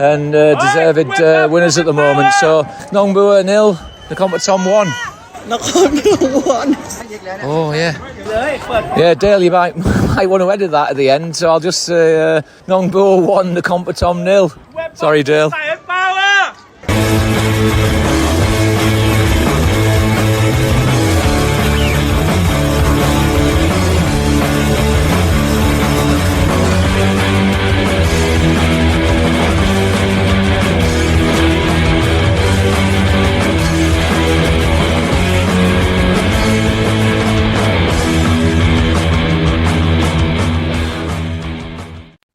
and deserved winners at the moment. So Nongbua 0, Nakhon Pathom 1. Nakhon 1. Oh yeah. Yeah, Dale, you might want to edit that at the end, so I'll just say Nongbua 1, Nakhon Pathom 0. Sorry, Dale.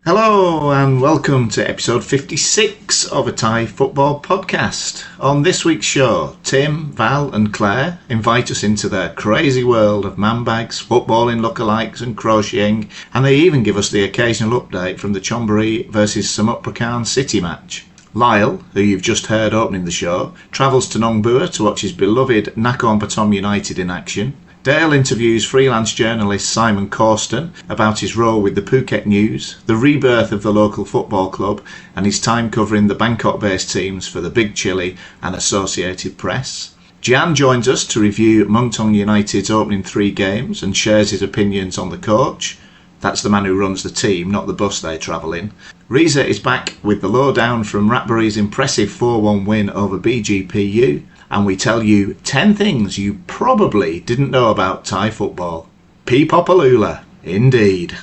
Hello and welcome to episode 56 of a Thai football podcast. On this week's show, Tim, Val and Clare invite us into their crazy world of man bags, footballing, lookalikes and crocheting, and they even give us the occasional update from the Chonburi versus Samut Prakan City match. Lyle, who you've just heard opening the show, travels to Nongbua to watch his beloved Nakhon Pathom Utd in action. Dale interviews freelance journalist Simon Causton about his role with the Phuket News, the rebirth of the local football club, and his time covering the Bangkok-based teams for the Big Chilli and Associated Press. Gian joins us to review Muang Thong Utd's opening 3 games and shares his opinions on the coach. That's the man who runs the team, not the bus they travel in. Riza is back with the lowdown from Ratchaburi's impressive 4-1 win over BGPU. And we tell you 10 things you probably didn't know about Thai football. Pipob A Lula, indeed.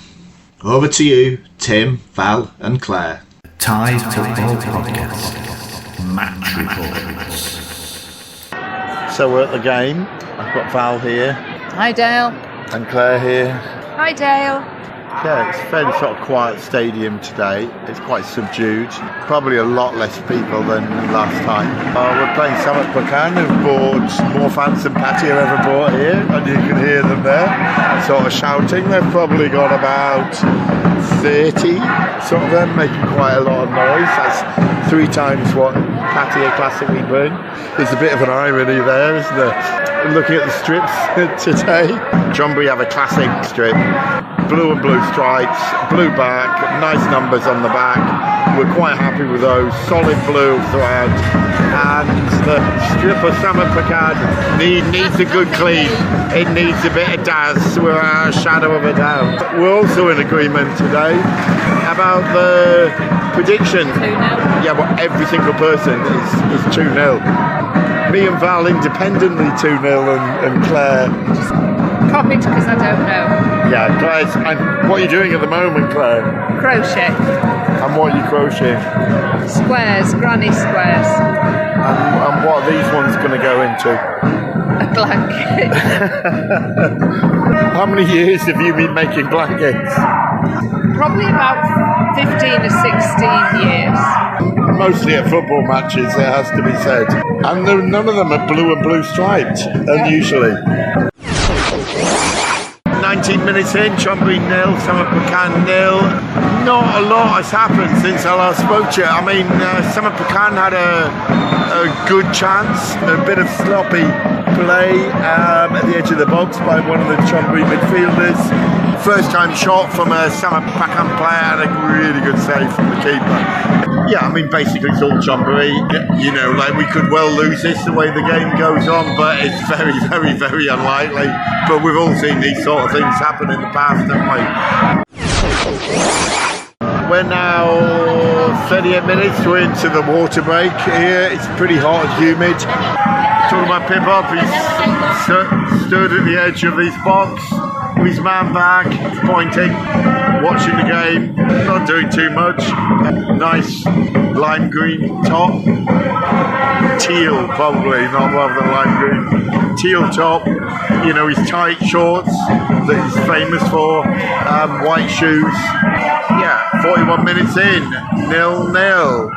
Over to you, Tim, Val and Clare. Thai Football Podcast. Match Reports. So we're at the game. I've got Val here. Hi Dale. And Clare here. Hi Dale. Yeah, it's a fairly sort of quiet stadium today. It's quite subdued. Probably a lot less people than last time. We're playing Samut Prakan, who've brought more fans than Patty have ever brought here, and you can hear them there, sort of shouting. They've probably got about 30, sort of them, making quite a lot of noise. That's 3 times what Patty are classically bring. There's a bit of an irony there, isn't there? Looking at the strips today. Chonburi have a classic strip. Blue and blue stripes, blue back, nice numbers on the back. We're quite happy with those. Solid blue throughout. And the strip of Samut Prakan needs a good clean. It needs a bit of daz without a shadow of a doubt. We're also in agreement today about the prediction. 2-0. Yeah, well, every single person is 2-0. Me and Val independently 2-0 and Clare. Copied because I don't know. Yeah, Claire's. And what are you doing at the moment, Claire? Crochet. And what are you crocheting? Squares, granny squares. And what are these ones going to go into? A blanket. How many years have you been making blankets? Probably about 15 or 16 years. Mostly at football matches, it has to be said. And none of them are blue and blue striped, unusually. 19 minutes in, Chonburi 0, Samut Prakan 0. Not a lot has happened since I last spoke to you. I mean, Samut Prakan had a good chance, a bit of sloppy play at the edge of the box by one of the Chonburi midfielders. First time shot from a Samut Prakan player and a really good save from the keeper. Yeah, I mean, basically it's all Chonburi. You know, like we could well lose this the way the game goes on, but it's very, very, very unlikely. But we've all seen these sort of things happen in the past, haven't we? We're now 38 minutes, we're into the water break here. It's pretty hot and humid. Talking about Pipob, he's stood at the edge of his box with his man bag, pointing, watching the game, not doing too much. Nice lime green top. Teal, probably, not rather than lime green. Teal top, you know, his tight shorts that he's famous for, white shoes. Yeah, 41 minutes in, 0-0.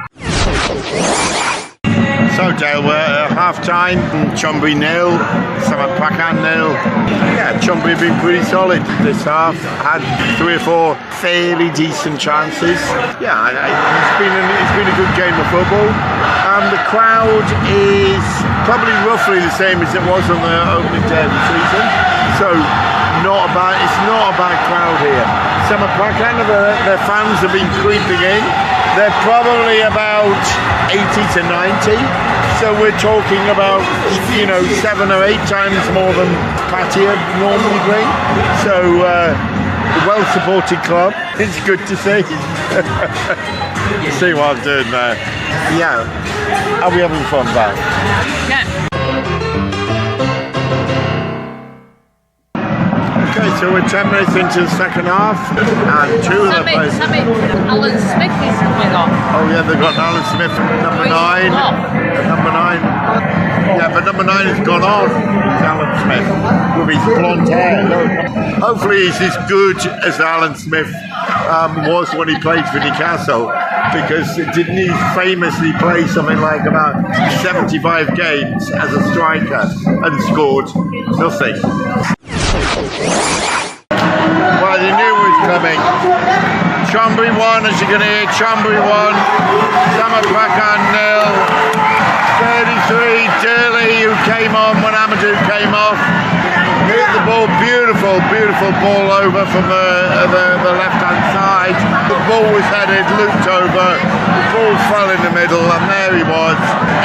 So Dale, we're at half-time, Chonburi 0, Samut Prakan 0. Yeah, Chonburi have been pretty solid this half, had 3 or 4 fairly decent chances. Yeah, it's been a good game of football. The crowd is probably roughly the same as it was on the opening day of the season. So it's not a bad crowd here. Samut Prakan, their fans have been creeping in. They're probably about 80 to 90. So we're talking about, 7 or 8 times more than Pattaya normally bring. So well-supported club. It's good to see. See what I'm doing there. Yeah. Are we having fun, Val? Yeah. Okay, so we're 10 minutes into the second half, and two of the players. Alan Smith is coming on. Oh yeah, they've got Alan Smith, number 9. Number 9. Yeah, but number 9 has gone on. It's Alan Smith with his blonde hair. Hopefully he's as good as Alan Smith was when he played for Newcastle, because didn't he famously play something like about 75 games as a striker and scored nothing? Well, you knew it was coming. Chonburi 1, as you're going to hear. Chonburi 1, Samut Prakan 0. 33, Chilli, who came on when Amadou came off. Hit the ball, beautiful ball over from the left-hand side. The ball was headed, looped over, the ball fell in the middle, and there he was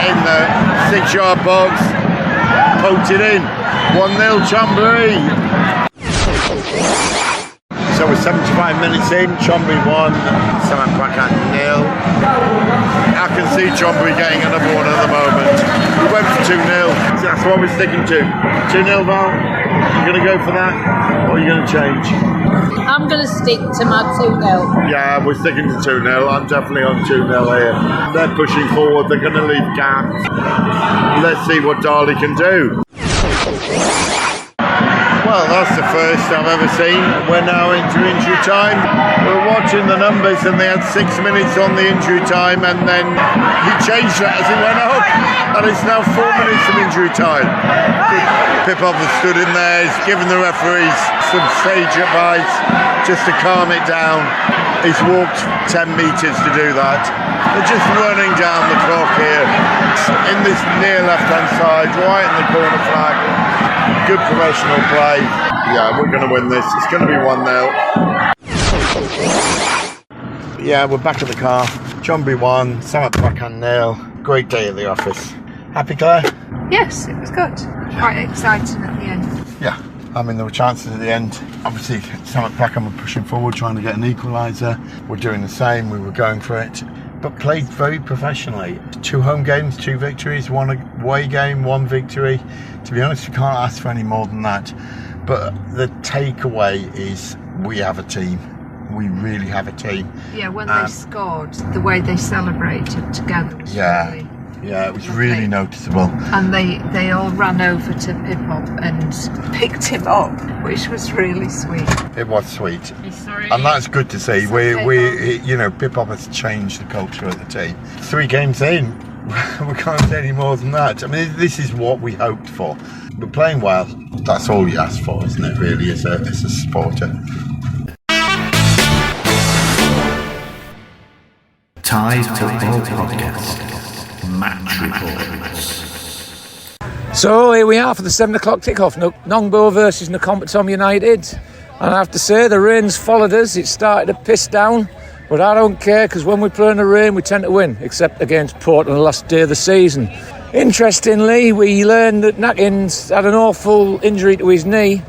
in the 6-yard box. Poked it in. 1-0 Chonburi. So we're 75 minutes in, Chonburi 1, Samut Prakan 0. I can see Chonburi getting another one at the moment. We went for 2-0, that's what we're sticking to. 2-0, Val? You going to go for that? Or are you going to change? I'm going to stick to my 2-0. Yeah, we're sticking to 2-0. I'm definitely on 2-0 here. They're pushing forward, they're going to leave gaps. Let's see what Dali can do. Well, that's the first I've ever seen. We're now into injury time. We're watching the numbers, and they had 6 minutes on the injury time, and then he changed that as he went up, and it's now 4 minutes of injury time. Pipob has stood in there, he's given the referees some sage advice just to calm it down. He's walked 10 metres to do that. They're just running down the clock here. In this near left-hand side, right in the corner flag. Good professional play. Yeah, we're going to win this. It's going to be 1-0. Yeah, we're back at the car. Chonburi 1, Samut Prakan 0. Great day at the office. Happy, Claire? Yes, it was good. Quite exciting at the end. Yeah. I mean, there were chances at the end. Obviously, Samut Prakan were pushing forward, trying to get an equaliser. We're doing the same. We were going for it. But played very professionally. 2 home games, 2 victories, 1 away game, 1 victory. To be honest, we can't ask for any more than that. But the takeaway is we have a team. We really have a team. Yeah, when they scored, the way they celebrated together was really... Yeah, it was really noticeable. And they all ran over to Pipob and picked him up, which was really sweet. It was sweet. And that's good to see. Pipob has changed the culture of the team. 3 games in, we can't say any more than that. I mean, this is what we hoped for. We're playing well. That's all you ask for, isn't it, really, as a supporter? Thai Football Podcast. Match reports. So here we are for the 7 o'clock kickoff. Nongbua versus Nakhon Pathom United. And I have to say, the rain's followed us. It started to piss down. But I don't care, because when we play in the rain, we tend to win, except against Port on the last day of the season. Interestingly, we learned that Nakhon's had an awful injury to his knee.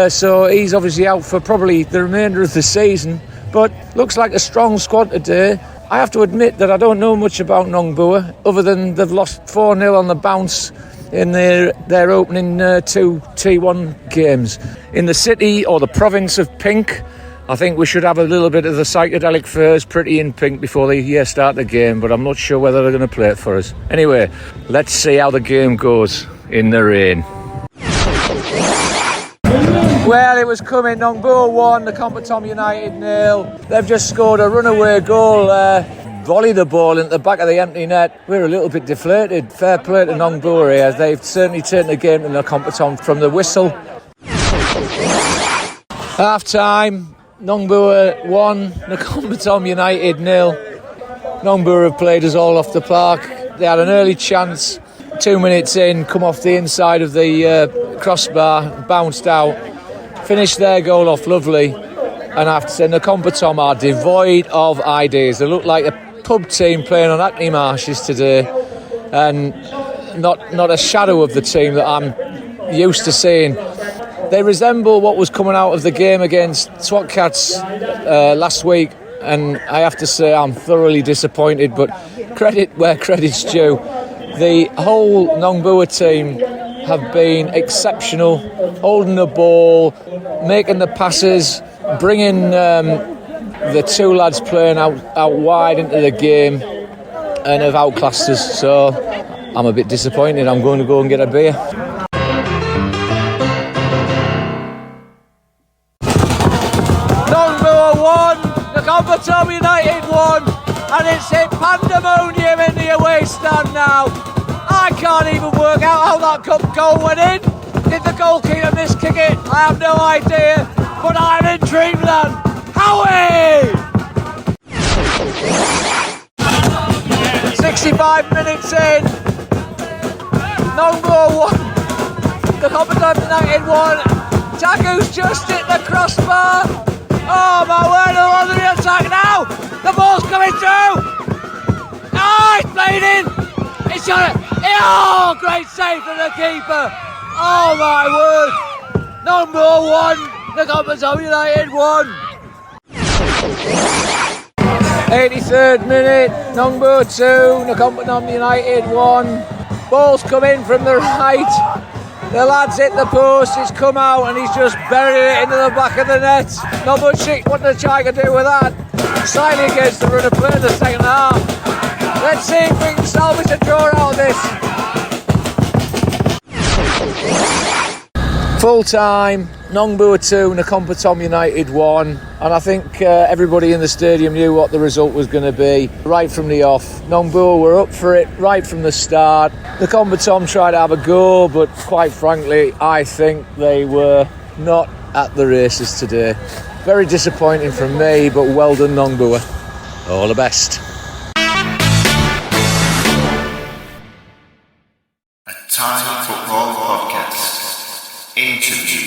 So he's obviously out for probably the remainder of the season. But looks like a strong squad today. I have to admit that I don't know much about Nongbua, other than they've lost 4-0 on the bounce in their opening 2 T1 games. In the city, or the province of Pink, I think we should have a little bit of the psychedelic furs pretty in pink before they start the game, but I'm not sure whether they're going to play it for us. Anyway, let's see how the game goes in the rain. Well, it was coming. Nongbua 1, Nakhon Pathom United 0. They've just scored a runaway goal, volleyed the ball into the back of the empty net. We're a little bit deflated. Fair play to Nongbua here. They've certainly taken the game to Nakhon Pathom from the whistle. Half time, Nongbua 1, Nakhon Pathom United 0. Nongbua have played us all off the park. They had an early chance, 2 minutes in, come off the inside of the crossbar, bounced out. Finished their goal off lovely, and I have to say Nakhon Pathom are devoid of ideas. They look like pub team playing on Hackney Marshes today, and not a shadow of the team that I'm used to seeing. They resemble what was coming out of the game against Swat Cats last week, and I have to say I'm thoroughly disappointed, but credit where credit's due. The whole Nongbua team have been exceptional, holding the ball, making the passes, bringing the two lads playing out wide into the game, and have outclassed us. So I'm a bit disappointed. I'm going to go and get a beer. Nongbua 1, Nakhon Pathom United 1, and it's hit pandemonium in the away stand now. I can't even work out how that goal went in. Did the goalkeeper miskick it? I have no idea, but I'm in dreamland. Howie! 65 minutes in. Nongbua 1, Nakhon Pathom United 1. Taku's just hit the crossbar. Oh my word, they're on the attack now. The ball's coming through. Oh, it's played in. It's got it. Oh, great save from the keeper. Oh my word. Nongbua 1, Nakhon Pathom United 1. 83rd minute, Nongbua 2, Nakhon Pathom United 1. Ball's come in from the right. The lad's hit the post, it's come out and he's just buried it into the back of the net. Not much what the try can do with that. Slightly against the run of play in the second half. Let's see if we can salvage a draw out of this. Full time, Nongbua 2, Nakhon Pathom United 1, and I think everybody in the stadium knew what the result was going to be right from the off. Nongbua were up for it right from the start. Nakhon Pathom tried to have a go, but quite frankly, I think they were not at the races today. Very disappointing from me, but well done Nongbua. All the best. A Thai Football Podcast. Interview.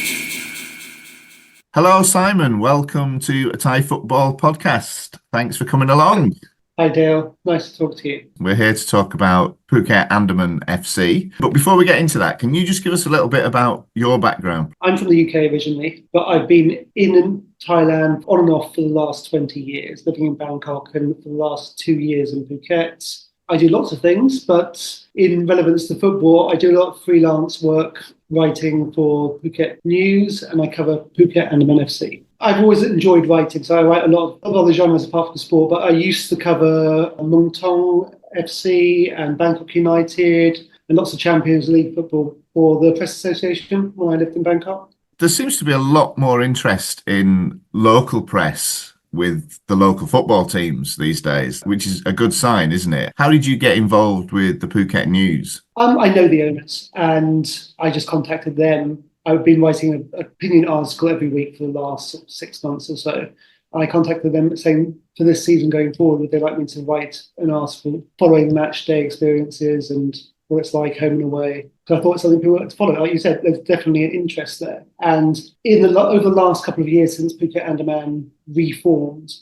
Hello, Simon. Welcome to a Thai Football Podcast. Thanks for coming along. Hi, Dale. Nice to talk to you. We're here to talk about Phuket Andaman FC. But before we get into that, can you just give us a little bit about your background? I'm from the UK originally, but I've been in Thailand on and off for the last 20 years, living in Bangkok, and for the last 2 years in Phuket. I do lots of things, but in relevance to football, I do a lot of freelance work writing for Phuket News, and I cover Phuket Andaman FC. I've always enjoyed writing, so I write a lot of other genres apart from sport, but I used to cover Muang Thong FC and Bangkok United and lots of Champions League football for the Press Association when I lived in Bangkok. There seems to be a lot more interest in local press with the local football teams these days, which is a good sign, isn't it? How did you get involved with the Phuket News? I know the owners, and I just contacted them. I've been writing an opinion article every week for the last 6 months or so. I contacted them saying, for this season going forward, would they like me to write an article following match day experiences and what it's like home and away? So I thought it's something people like to follow. Like you said, there's definitely an interest there. And over the last couple of years since Phuket Andaman reformed,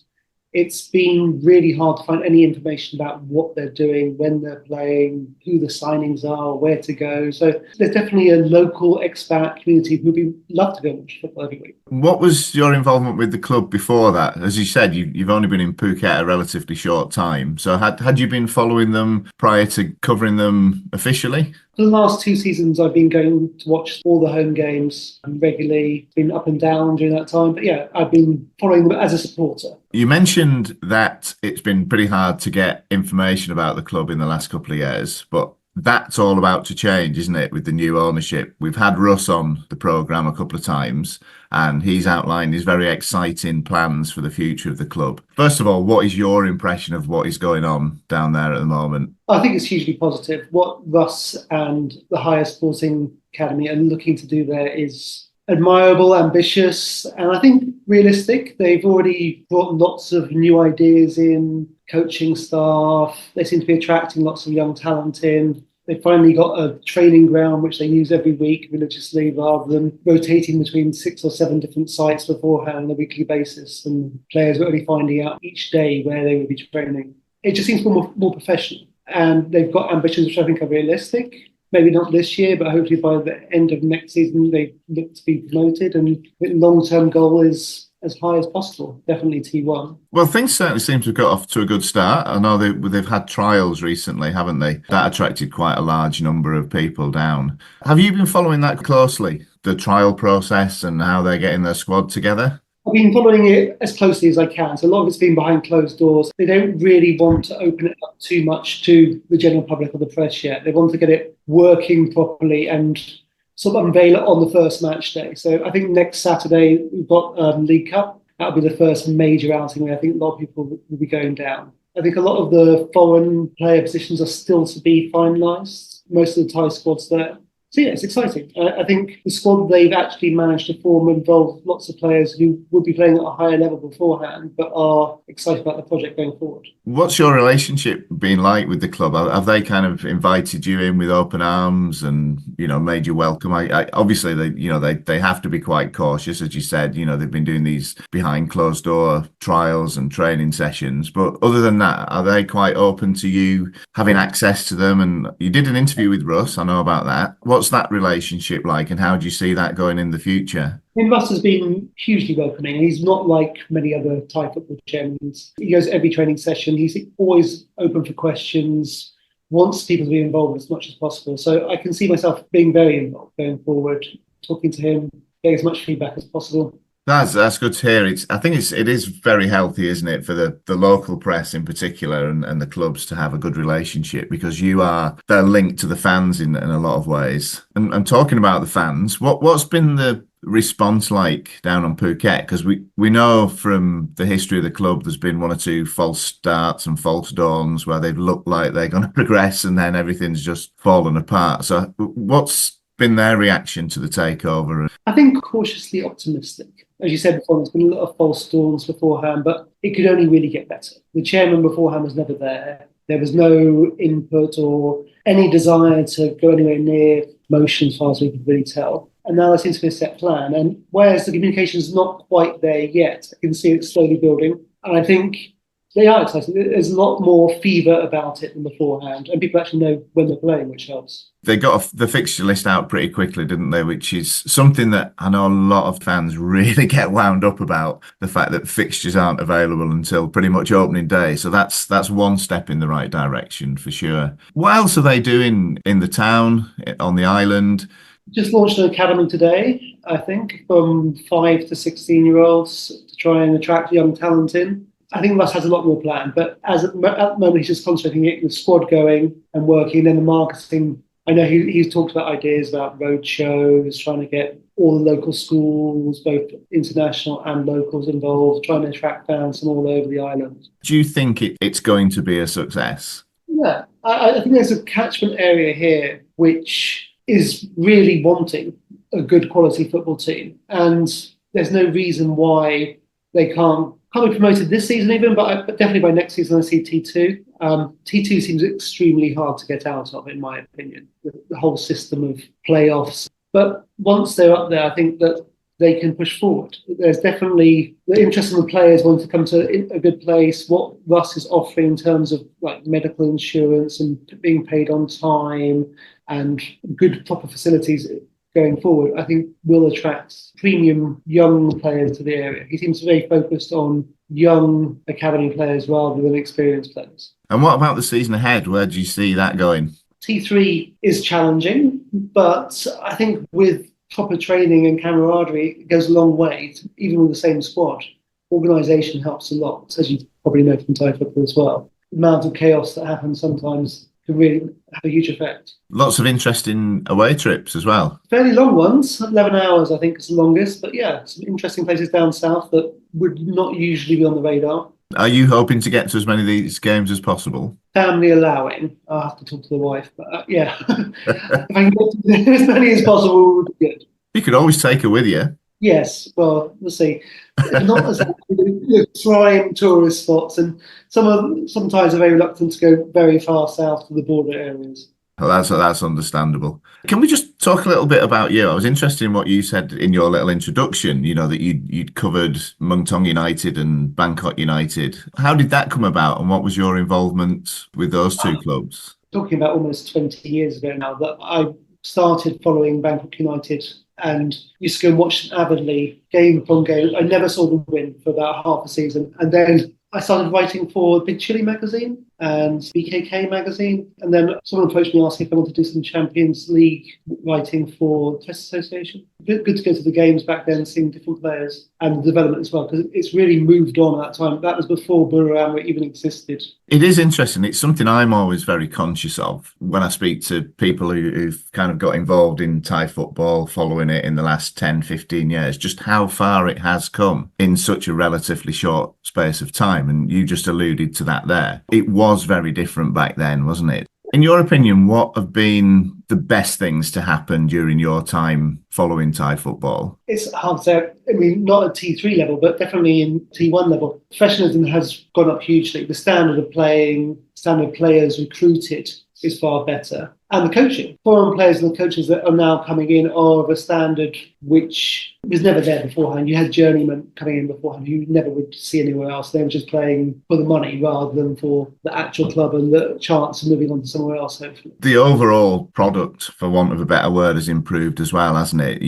it's been really hard to find any information about what they're doing, when they're playing, who the signings are, where to go. So there's definitely a local expat community who'd love to go and watch football every week. What was your involvement with the club before that? As you said, you've only been in Phuket a relatively short time. So had you been following them prior to covering them officially? For the last 2 seasons, I've been going to watch all the home games regularly, been up and down during that time. But yeah, I've been following them as a supporter. You mentioned that it's been pretty hard to get information about the club in the last couple of years, but that's all about to change, isn't it, with the new ownership? We've had Russ on the programme a couple of times, and he's outlined his very exciting plans for the future of the club. First of all, what is your impression of what is going on down there at the moment? I think it's hugely positive. What Russ and the Higher Sporting Academy are looking to do there is admirable, ambitious, and I think realistic. They've already brought lots of new ideas in, coaching staff. They seem to be attracting lots of young talent in. They finally got a training ground which they use every week religiously rather than rotating between 6 or 7 different sites beforehand on a weekly basis, and players were only finding out each day where they would be training. it just seems more professional. And they've got ambitions which I think are realistic. Maybe not this year, but hopefully by the end of next season, they look to be promoted. And the long-term goal is as high as possible, definitely T1. Well, things certainly seem to have got off to a good start. I know they've had trials recently, haven't they? That attracted quite a large number of people down. Have you been following that closely, the trial process and how they're getting their squad together? I've been following it as closely as I can. So a lot of it's been behind closed doors. They don't really want to open it up too much to the general public or the press yet. They want to get it working properly and sort of unveil it on the first match day. So I think next Saturday we've got League Cup. That'll be the first major outing where I think a lot of people will be going down. I think a lot of the foreign player positions are still to be finalised. Most of the Thai squad's there. So yeah, it's exciting. I think the squad they've actually managed to form involves lots of players who would be playing at a higher level beforehand, but are excited about the project going forward. What's your relationship been like with the club? Have they kind of invited you in with open arms and, made you welcome? Obviously they have to be quite cautious, as you said. They've been doing these behind closed door trials and training sessions. But other than that, are they quite open to you having access to them? And you did an interview with Russ, I know about that. What's that relationship like, and how do you see that going in the future? I mean, Russ has been hugely welcoming. He's not like many other Thai football chairmen. He goes every training session. He's always open for questions, wants people to be involved as much as possible. So I can see myself being very involved going forward, talking to him, getting as much feedback as possible. That's good to hear. I think it is very healthy, isn't it, for the local press in particular and the clubs to have a good relationship, because they're linked to the fans in a lot of ways. And talking about the fans, what's been the response like down on Phuket? Because we know from the history of the club there's been one or two false starts and false dawns where they've looked like they're going to progress and then everything's just fallen apart. So what's been their reaction to the takeover? I think cautiously optimistic. As you said before, there's been a lot of false dawns beforehand, but it could only really get better. The chairman beforehand was never there. There was no input or any desire to go anywhere near motion as far as we could really tell. And now there seems to be a set plan. And whereas the communication is not quite there yet, I can see it slowly building. And I think they are excited. There's a lot more fever about it than beforehand. And people actually know when they're playing, which helps. They got the fixture list out pretty quickly, didn't they? Which is something that I know a lot of fans really get wound up about, the fact that fixtures aren't available until pretty much opening day. So that's one step in the right direction for sure. What else are they doing in the town, on the island? Just launched an academy today, I think, from 5 to 16-year-olds to try and attract young talent in. I think Russ has a lot more planned, but at the moment he's just concentrating getting the squad going and working, and then the marketing. I know he's talked about ideas about road shows, trying to get all the local schools, both international and locals involved, trying to attract fans from all over the island. Do you think it's going to be a success? Yeah, I think there's a catchment area here which is really wanting a good quality football team, and there's no reason why they can't be promoted this season even, but definitely by next season I see T2. T2 seems extremely hard to get out of, in my opinion, the whole system of playoffs. But once they're up there, I think that they can push forward. There's definitely the interest in the players wanting to come to a good place. What Russ is offering in terms of like medical insurance and being paid on time and good proper facilities going forward, I think will attract premium young players to the area. He seems very focused on young academy players rather than experienced players. And what about the season ahead? Where do you see that going? T3 is challenging, but I think with proper training and camaraderie, it goes a long way, even with the same squad. Organisation helps a lot, as you probably know from Thai football as well. The amount of chaos that happens sometimes can really have a huge effect. Lots of interesting away trips as well. Fairly long ones, 11 hours I think is the longest, but yeah, some interesting places down south that would not usually be on the radar. Are you hoping to get to as many of these games as possible? Family allowing. I'll have to talk to the wife, but yeah. If I can get to as many as possible, would be good. You could always take her with you. Yes, well, we'll see. Not as prime tourist spots, and sometimes are very reluctant to go very far south to the border areas. Well, that's understandable. Can we just talk a little bit about you? I was interested in what you said in your little introduction, that you'd covered Muang Thong United and Bangkok United. How did that come about, and what was your involvement with those two clubs? Talking about almost 20 years ago now, that I started following Bangkok United and used to go and watch them avidly, game upon game. I never saw them win for about half a season. And then I started writing for Big Chilli magazine and BKK magazine. And then someone approached me asking if I wanted to do some Champions League writing for the Press Association. Good to go to the games back then, seeing different players and the development as well, because it's really moved on at that time. That was before Buriram even existed. It is interesting. It's something I'm always very conscious of when I speak to people who've kind of got involved in Thai football, following it in the last 10, 15 years, just how far it has come in such a relatively short space of time. And you just alluded to that there. It was very different back then, wasn't it? In your opinion, what have been the best things to happen during your time following Thai football? It's hard to say. I mean, not at T3 level, but definitely in T1 level. Professionalism has gone up hugely. The standard of players recruited is far better. And the coaching. Foreign players and the coaches that are now coming in are of a standard which was never there beforehand. You had journeymen coming in beforehand who you never would see anywhere else. They were just playing for the money rather than for the actual club and the chance of moving on to somewhere else, hopefully. The overall product, for want of a better word, has improved as well, hasn't it?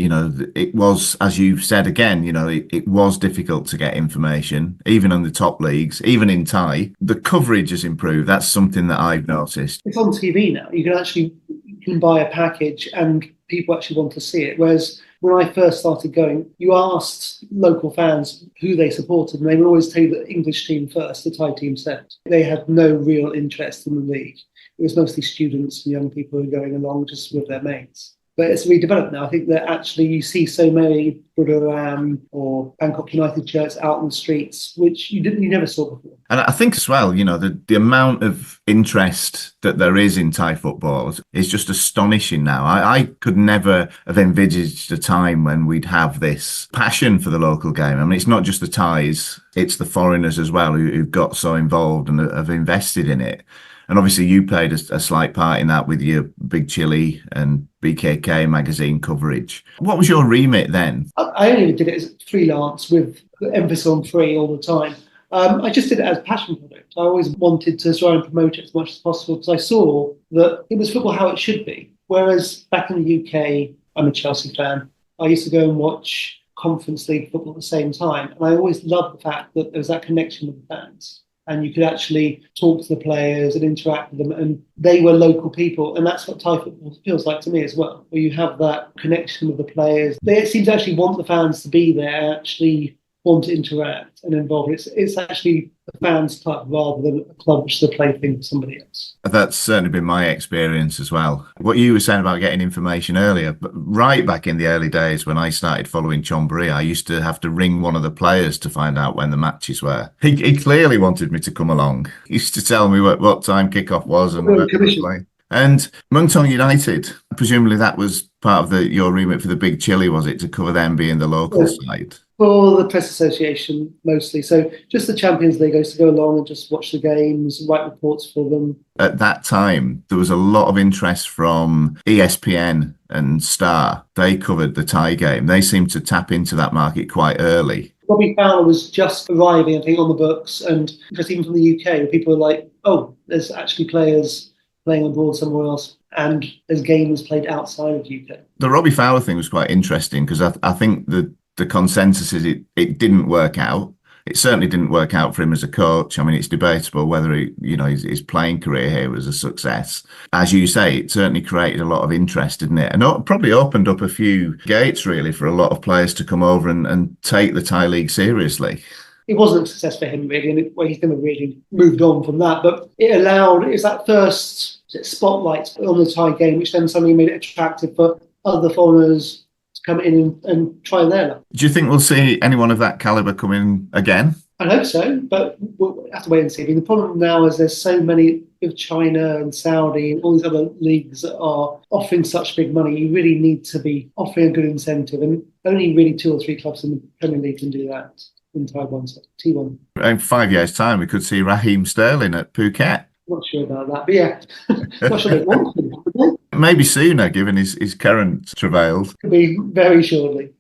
It was, as you've said again, it was difficult to get information, even in the top leagues, even in Thai. The coverage has improved. That's something that I've noticed. It's on TV now. You can buy a package and people actually want to see it. Whereas when I first started going, you asked local fans who they supported, and they would always tell you the English team first, the Thai team second. They had no real interest in the league. It was mostly students and young people who were going along just with their mates. But it's redeveloped now. I think that actually you see so many Buriram or Bangkok United shirts out on the streets, which you never saw before. And I think as well, the amount of interest that there is in Thai football is just astonishing now. I could never have envisaged a time when we'd have this passion for the local game. I mean, it's not just the Thais, it's the foreigners as well who've got so involved and have invested in it. And obviously you played a slight part in that with your Big Chilli and BKK magazine coverage. What was your remit then? I only did it as freelance with emphasis on free all the time. I just did it as a passion project. I always wanted to try and promote it as much as possible because I saw that it was football how it should be. Whereas back in the UK, I'm a Chelsea fan. I used to go and watch Conference League football at the same time. And I always loved the fact that there was that connection with the fans. And you could actually talk to the players and interact with them, and they were local people. And that's what Thai football feels like to me as well, where you have that connection with the players. They seem to actually want the fans to be there, actually want to interact and involve. It's actually a fans club rather than a club which is a plaything for somebody else. That's certainly been my experience as well. What you were saying about getting information earlier, but right back in the early days when I started following Chonburi, I used to have to ring one of the players to find out when the matches were. He clearly wanted me to come along. He used to tell me what time kickoff was and where we were playing. And Muang Thong United, presumably that was part of your remit for the Big Chilli, was it, to cover them being the local side? For the Press Association, mostly. So just the Champions League, I used to go along and just watch the games, write reports for them. At that time, there was a lot of interest from ESPN and Star. They covered the Thai game. They seemed to tap into that market quite early. Robbie Fowler was just arriving, I think, on the books. And just even from the UK, people were like, oh, there's actually players playing abroad somewhere else. And there's games played outside of the UK. The Robbie Fowler thing was quite interesting because I think the consensus is it didn't work out. It certainly didn't work out for him as a coach. I mean, it's debatable whether his playing career here was a success. As you say, it certainly created a lot of interest, didn't it? And it probably opened up a few gates, really, for a lot of players to come over and take the Thai league seriously. It wasn't a success for him, really, and he's never really moved on from that. But it was that first spotlight on the Thai game, which then suddenly made it attractive for other foreigners come in and try their luck. Do you think we'll see anyone of that calibre come in again? I hope so, but we'll have to wait and see. I mean, the problem now is there's so many of China and Saudi and all these other leagues that are offering such big money. You really need to be offering a good incentive, and only really 2 or 3 clubs in the Premier League can do that in Taiwan, so T1. In 5 years' time, we could see Raheem Sterling at Phuket. Not sure about that, but yeah, not sure they want to. Maybe sooner, given his current travails. Could be very shortly.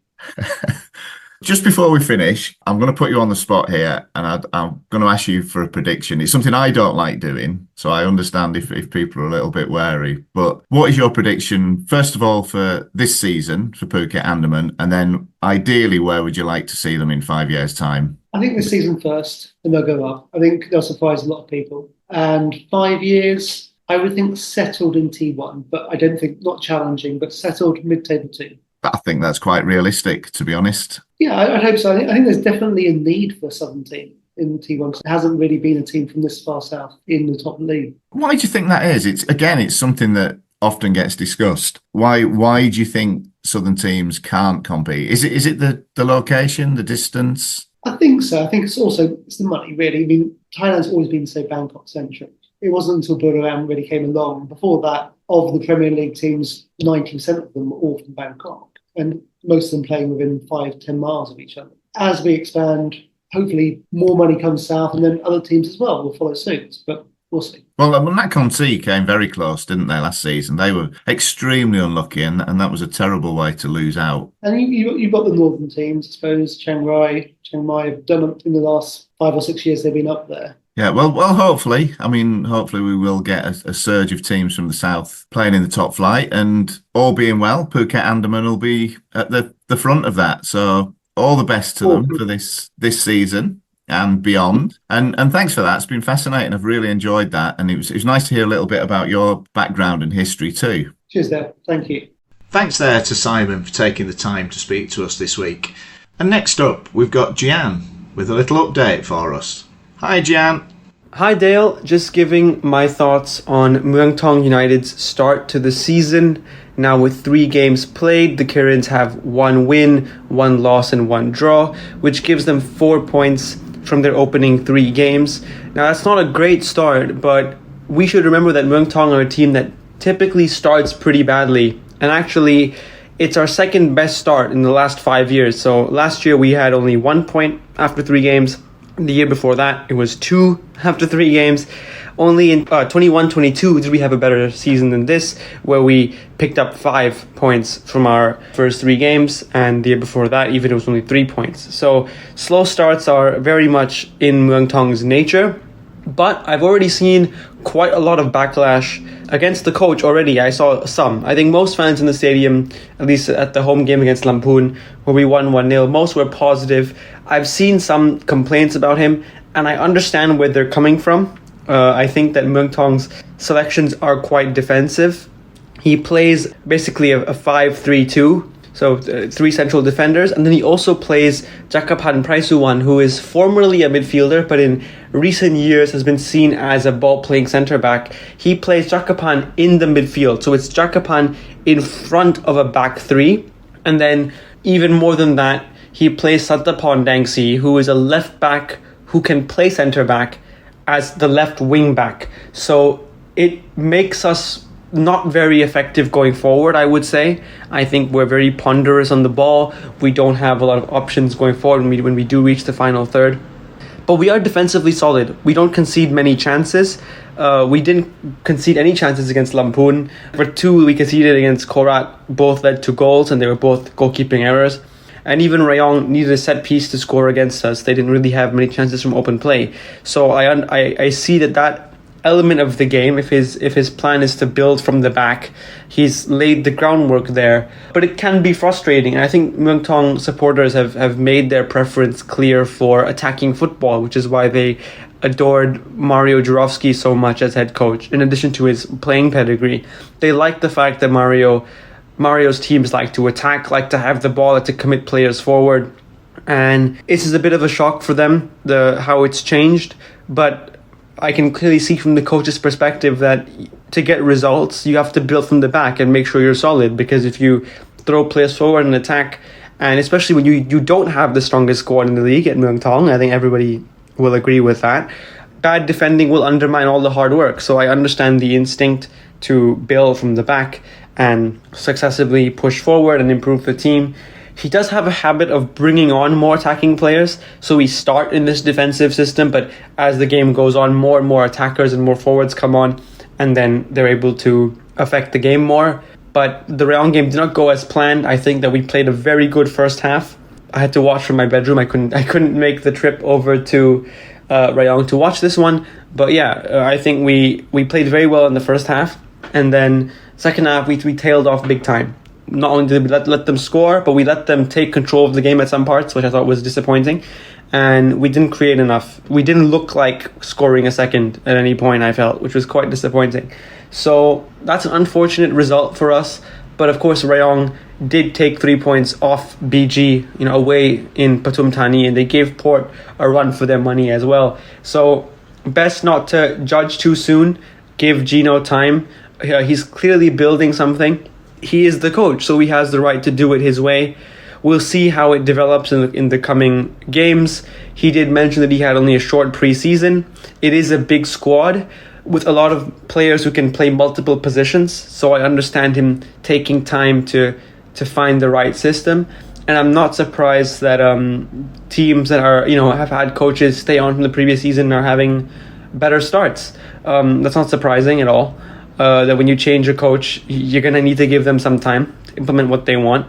Just before we finish, I'm going to put you on the spot here, and I'm going to ask you for a prediction. It's something I don't like doing, so I understand if people are a little bit wary. But what is your prediction, first of all, for this season for Phuket Andaman, and then ideally, where would you like to see them in 5 years' time? I think this season first, and they'll go up. I think they'll surprise a lot of people. And 5 years, I would think settled in T1, but I don't think, not challenging, but settled mid-table 2. I think that's quite realistic, to be honest. Yeah, I hope so. I think there's definitely a need for a Southern team in T1 because there hasn't really been a team from this far south in the top league. Why do you think that is? It's something that often gets discussed. Why do you think Southern teams can't compete? Is it the location, the distance? I think so. I think it's the money, really. I mean, Thailand's always been so Bangkok-centric. It wasn't until Buriram really came along. Before that, of the Premier League teams, 90% of them were all from Bangkok, and most of them playing within 5-10 miles of each other. As we expand, hopefully more money comes south, and then other teams as well will follow suit. But we'll see. Well, Nakhon Pathom came very close, didn't they, last season? They were extremely unlucky, and that was a terrible way to lose out. And you've got the northern teams, I suppose. Chiang Mai have done it in the last 5 or 6 years they've been up there. Yeah, well, hopefully. I mean, hopefully we will get a surge of teams from the south playing in the top flight, and all being well, Phuket Andaman will be at the front of that. So all the best to them for this season and beyond. And thanks for that. It's been fascinating. I've really enjoyed that, and it was nice to hear a little bit about your background and history too. Cheers, there. Thank you. Thanks there to Simon for taking the time to speak to us this week. And next up, we've got Gian with a little update for us. Hi, Gian. Hi, Dale. Just giving my thoughts on Muang Thong Utd's start to the season. Now with 3 games played, the Karens have 1 win, 1 loss and 1 draw, which gives them 4 points from their opening 3 games. Now that's not a great start, but we should remember that Muang Thong are a team that typically starts pretty badly. And actually, it's our second best start in the last 5 years. So last year we had only 1 point after 3 games. The year before that, it was 2 after 3 games. Only in 21-22 did we have a better season than this, where we picked up 5 points from our first 3 games, and the year before that, even it was only 3 points. So slow starts are very much in Muang Thong's nature, but I've already seen quite a lot of backlash against the coach already. I saw some. I think most fans in the stadium, at least at the home game against Lamphun, where we won 1-0, most were positive. I've seen some complaints about him, and I understand where they're coming from. I think that Muang Thong's selections are quite defensive. He plays basically a 5-3-2, so 3 central defenders, and then he also plays Jakapan Praisuwan, who is formerly a midfielder, but in recent years has been seen as a ball-playing centre-back. He plays Jakapan in the midfield, so it's Jakapan in front of a back 3, and then even more than that, he plays Sattapon Dangsi, who is a left back who can play centre back as the left wing back. So it makes us not very effective going forward, I would say. I think we're very ponderous on the ball. We don't have a lot of options going forward when we do reach the final third. But we are defensively solid. We don't concede many chances. We didn't concede any chances against Lamphun. For 2 we conceded against Korat. Both led to goals, and they were both goalkeeping errors. And even Rayong needed a set piece to score against us. They didn't really have many chances from open play. So I see that element of the game, if his plan is to build from the back, he's laid the groundwork there. But it can be frustrating. And I think Muang Thong supporters have made their preference clear for attacking football, which is why they adored Mario Jurovsky so much as head coach, in addition to his playing pedigree. They like the fact that Mario's teams like to attack, like to have the ball, like to commit players forward. And this is a bit of a shock for them, how it's changed. But I can clearly see from the coach's perspective that to get results, you have to build from the back and make sure you're solid. Because if you throw players forward and attack, and especially when you don't have the strongest squad in the league at Muang Thong, I think everybody will agree with that, bad defending will undermine all the hard work. So I understand the instinct to build from the back and successively push forward and improve the team. he does have a habit of bringing on more attacking players. So we start in this defensive system, but as the game goes on, more and more attackers and more forwards come on, and then they're able to affect the game more. But the Rayong game did not go as planned. I think that we played a very good first half. I had to watch from my bedroom. I couldn't make the trip over to Rayong to watch this one. But yeah, I think we played very well in the first half, and then second half we tailed off big time. Not only did we let them score, but we let them take control of the game at some parts, which I thought was disappointing. And we didn't create enough. We didn't look like scoring a second at any point, I felt, which was quite disappointing. So that's an unfortunate result for us. But of course, Rayong did take 3 points off BG, away in Pathum Thani, and they gave Port a run for their money as well. So best not to judge too soon. Give Gino time. He's clearly building something. He is the coach, so he has the right to do it his way. We'll see how it develops in the coming games. He did mention that he had only a short pre-season. It is a big squad with a lot of players who can play multiple positions, so I understand him taking time to find the right system. And I'm not surprised that teams that are have had coaches stay on from the previous season are having better starts. That's not surprising at all. That when you change a coach, you're going to need to give them some time to implement what they want.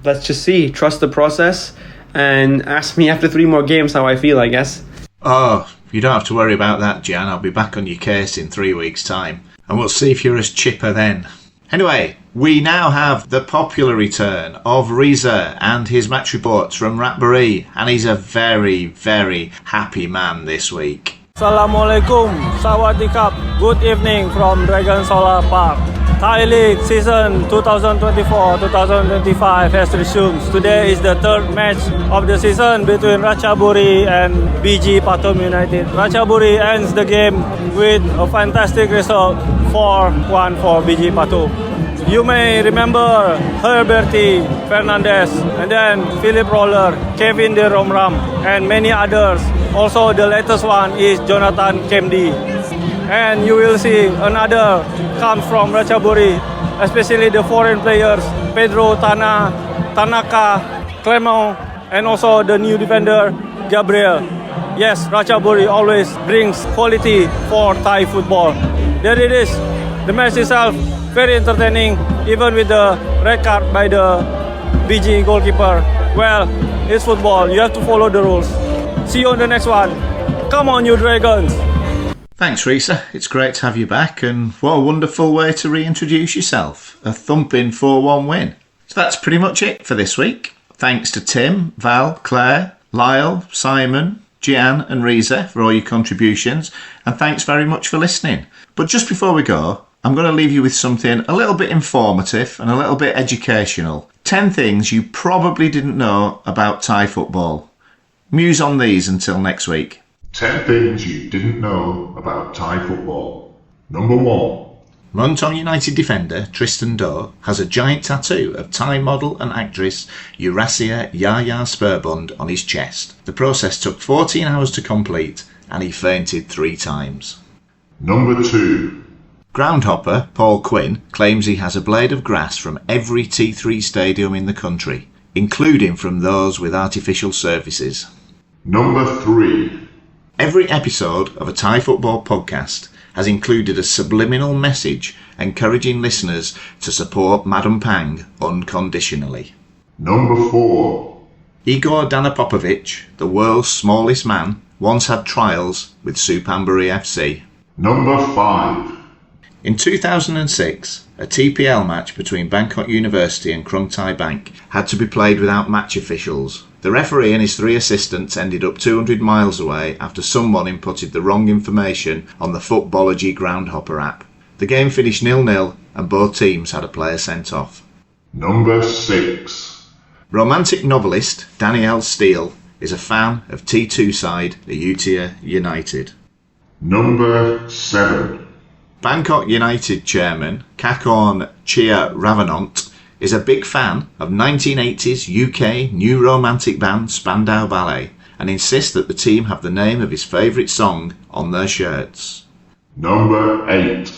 Let's just see. Trust the process and ask me after 3 more games how I feel, I guess. Oh, you don't have to worry about that, Gian. I'll be back on your case in 3 weeks' time. And we'll see if you're as chipper then. Anyway, we now have the popular return of Riza and his match reports from Ratchaburi. And he's a very, very happy man this week. Assalamualaikum, Sawadikap, good evening from Dragon Solar Park. Thai League season 2024-2025 has resumed. Today is the third match of the season between Ratchaburi and BG Pathom Utd. Ratchaburi ends the game with a fantastic result 4-1 for BG Pathom. You may remember Herberti Fernandez, and then Philip Roller, Kevin De Romram, and many others. Also, the latest one is Jonathan Kemdi. And you will see another comes from Ratchaburi, especially the foreign players, Pedro Tanaka, Clement, and also the new defender, Gabriel. Yes, Ratchaburi always brings quality for Thai football. There it is. The match itself, very entertaining, even with the red card by the BG goalkeeper. Well, it's football. You have to follow the rules. See you on the next one. Come on, you Dragons. Thanks, Riza. It's great to have you back, and what a wonderful way to reintroduce yourself. A thumping 4-1 win. So that's pretty much it for this week. Thanks to Tim, Val, Claire, Lyle, Simon, Gian and Riza for all your contributions, and thanks very much for listening. But just before we go, I'm going to leave you with something a little bit informative and a little bit educational. 10 things you probably didn't know about Thai football. Muse on these until next week. 10 things you didn't know about Thai football. Number 1. Muang Thong United defender Tristan Do has a giant tattoo of Thai model and actress Eurasia Yaya Spurbund on his chest. The process took 14 hours to complete and he fainted 3 times. Number 2. Groundhopper Paul Quinn claims he has a blade of grass from every T3 stadium in the country, including from those with artificial surfaces. Number 3. Every episode of a Thai football podcast has included a subliminal message encouraging listeners to support Madam Pang unconditionally. Number 4. Igor Danapopovic, the world's smallest man, once had trials with Chonburi FC. Number 5. In 2006, a TPL match between Bangkok University and Krung Thai Bank had to be played without match officials. The referee and his 3 assistants ended up 200 miles away after someone inputted the wrong information on the Footballogy Groundhopper app. The game finished 0-0 and both teams had a player sent off. Number 6. Romantic novelist Danielle Steele is a fan of T2 side Ayutthaya United. Number 7. Bangkok United chairman Kakorn Chia Ravanont is a big fan of 1980s UK new romantic band Spandau Ballet and insists that the team have the name of his favourite song on their shirts. Number 8.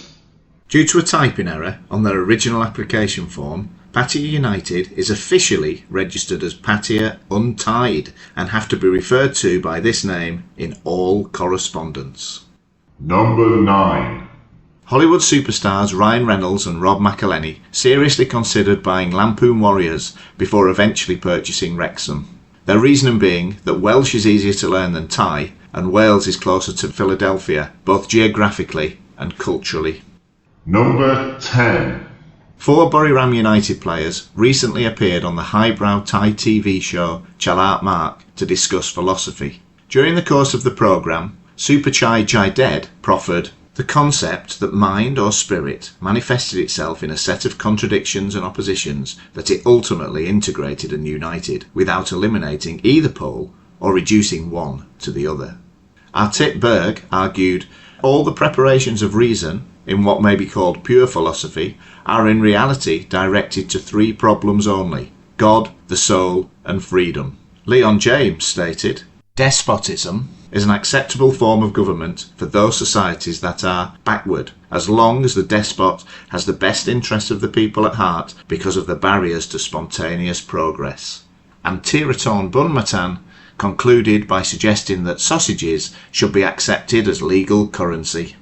Due to a typing error on their original application form, Pattaya United is officially registered as Pattaya Untied and have to be referred to by this name in all correspondence. Number 9. Hollywood superstars Ryan Reynolds and Rob McElhenney seriously considered buying Lampoon Warriors before eventually purchasing Wrexham. Their reasoning being that Welsh is easier to learn than Thai and Wales is closer to Philadelphia, both geographically and culturally. Number 10. 4 Buriram United players recently appeared on the highbrow Thai TV show Chalat Mark to discuss philosophy. During the course of the programme, Super Chai Jaided proffered the concept that mind or spirit manifested itself in a set of contradictions and oppositions that it ultimately integrated and united without eliminating either pole or reducing one to the other. Artit Berg argued all the preparations of reason in what may be called pure philosophy are in reality directed to 3 problems only: God, the soul and freedom. Leon James stated, despotism is an acceptable form of government for those societies that are backward, as long as the despot has the best interests of the people at heart because of the barriers to spontaneous progress. And Tiraton Bunmatan concluded by suggesting that sausages should be accepted as legal currency.